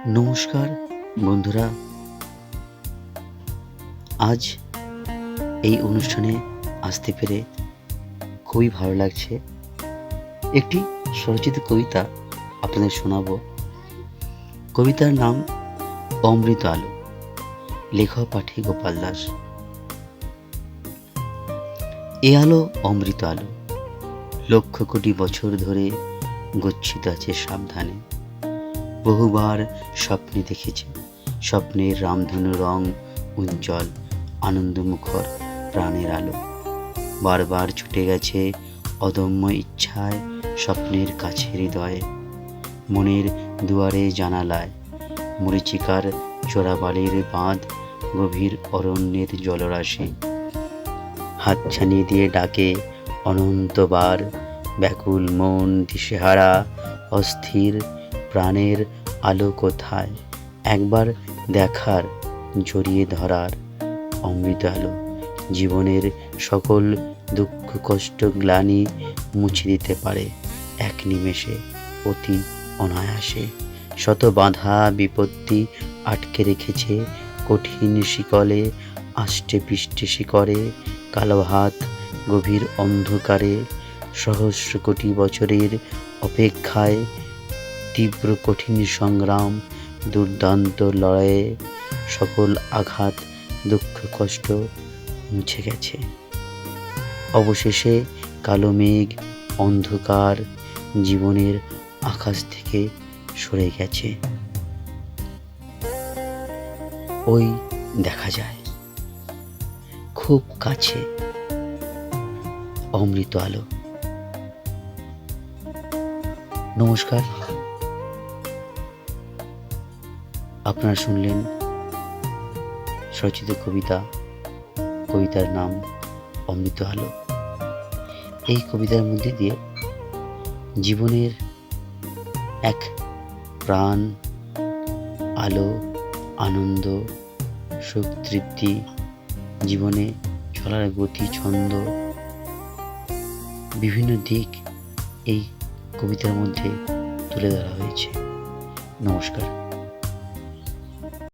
নমস্কার বন্ধুরা, আজ এই অনুষ্ঠানে আসতে পেরে খুবই ভালো লাগছে। একটি স্বরচিত কবিতা আপনাদের শোনাবো। কবিতার নাম অমৃত আলো, লেখক পাঠে গোপাল দাস। এ আলো অমৃত আলো, লক্ষ কোটি বছর ধরে গচ্ছিত আছে সাবধানে। বহুবার স্বপ্নে দেখেছে, স্বপ্নের রামধনু রং উজ্জ্বল, আনন্দমুখর প্রাণের আলো। বারবার ছুটে গেছে অদম্য ইচ্ছায় স্বপ্নের কাছে হৃদয়ে। মনের দুয়ারে জানালায় মরীচিকার চোরাবালির বাঁধ, গভীর অরণ্যের জলরাশি হাতছানি দিয়ে ডাকে অনন্তবার। ব্যাকুল মন দিশেহারা, অস্থির, প্রাণের আলো কোথায়? একবার দেখার, জড়িয়ে ধরার। অমৃত আলো জীবনের সকল দুঃখ কষ্ট গ্লানি মুছে দিতে পারে এক নিমেষে, অতি অনায়াসে। শত বাধা বিপত্তি আটকে রেখেছে কঠিন শিকলে, আষ্টে পৃষ্ঠে শিকড়ে কালো হাত গভীর অন্ধকারে। সহস্র কোটি বছরের অপেক্ষায়, তীব্র কঠিন সংগ্রাম, দুর্দান্ত লড়াইয়ে সকল আঘাত দুঃখ কষ্ট মুছে গেছে। অবশেষে কালো মেঘ অন্ধকার জীবনের আকাশ থেকে সরে গেছে। ওই দেখা যায় খুব কাছে অমৃত আলো। নমস্কার, আপনারা শুনলেন স্বরচিত কবিতা। কবিতার নাম অমৃত আলো। এই কবিতার মধ্যে দিয়ে জীবনের এক প্রাণ, আলো, আনন্দ, সুখ, তৃপ্তি, জীবনে চলার গতি, ছন্দ, বিভিন্ন দিক এই কবিতার মধ্যে তুলে ধরা হয়েছে। নমস্কার।